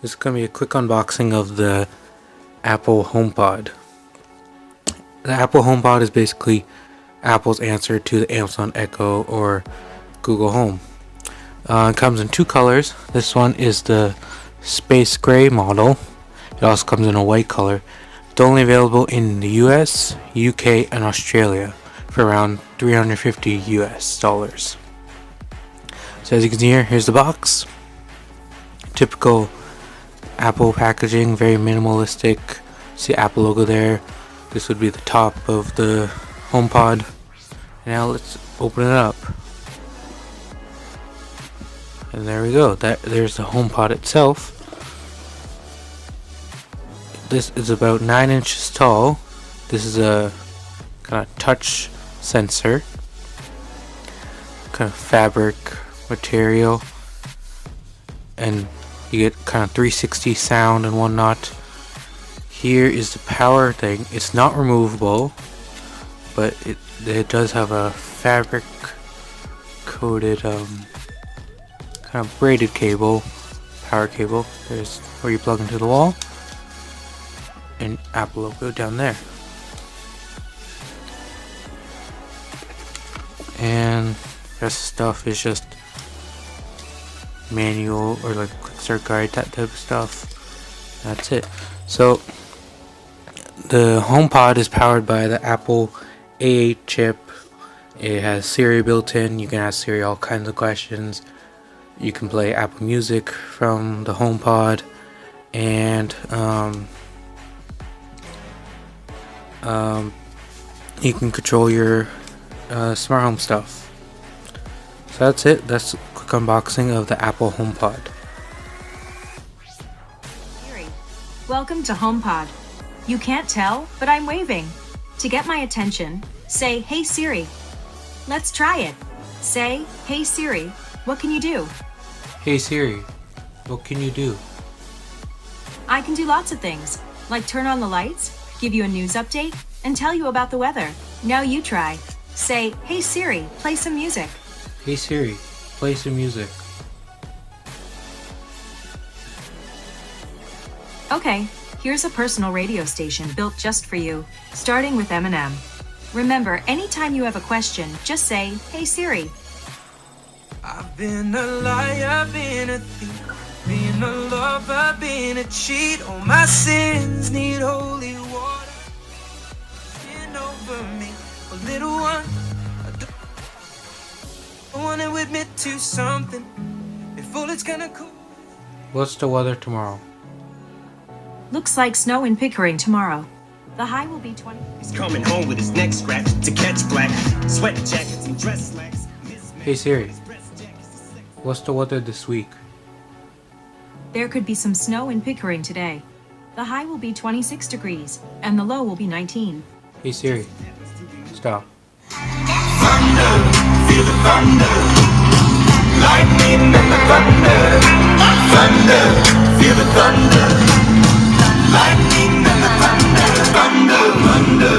This is going to be a quick unboxing of the Apple HomePod. The Apple HomePod is basically Apple's answer to the Amazon Echo or Google Home. It comes in two colors. This one is the space gray model. It also comes in a white color. It's only available in the US, UK, and Australia for around $350 US. So as you can see here, here's the box. Typical Apple packaging, very minimalistic. See the Apple logo there. This would be the top of the HomePod. Now let's open it up. And there we go. There's the HomePod itself. This is about 9 inches tall. This is a kind of touch sensor, kind of fabric material, and you get kind of 360 sound and whatnot. Here is the power thing. It's not removable, but it does have a fabric coated kind of braided cable, power cable. There's where you plug into the wall, and Apple logo down there. And the rest of the stuff is just manual or like quick start guide, that type of stuff. That's it. So the HomePod is powered by the Apple A8 chip. It has Siri built in. You can ask Siri all kinds of questions. You can play Apple Music from the HomePod, and you can control your smart home stuff. So that's it. That's a quick unboxing of the Apple HomePod. Siri, welcome to HomePod. You can't tell, but I'm waving. To get my attention, say, "Hey Siri." Let's try it. Say, "Hey Siri, what can you do?" Hey Siri, what can you do? I can do lots of things, like turn on the lights, give you a news update, and tell you about the weather. Now you try. Say, "Hey Siri, play some music." Hey Siri, play some music. Okay, here's a personal radio station built just for you, starting with Eminem. Remember, anytime you have a question, just say, "Hey Siri." I've been a liar, been a thief, been a lover, been a cheat. All my sins need holy water. Sin over me, a little one. I want to admit to something. If all it's gonna cool. What's the weather tomorrow? Looks like snow in Pickering tomorrow. The high will be 20. He's coming home with his neck scratched to catch black sweat jackets and dress slacks. Hey Siri, what's the weather this week? There could be some snow in Pickering today. The high will be 26 degrees, and the low will be 19. Hey Siri, stop. Thunder, feel the thunder. Lightning and the thunder. Thunder, feel the thunder. Lightning and the thunder. Thunder, thunder.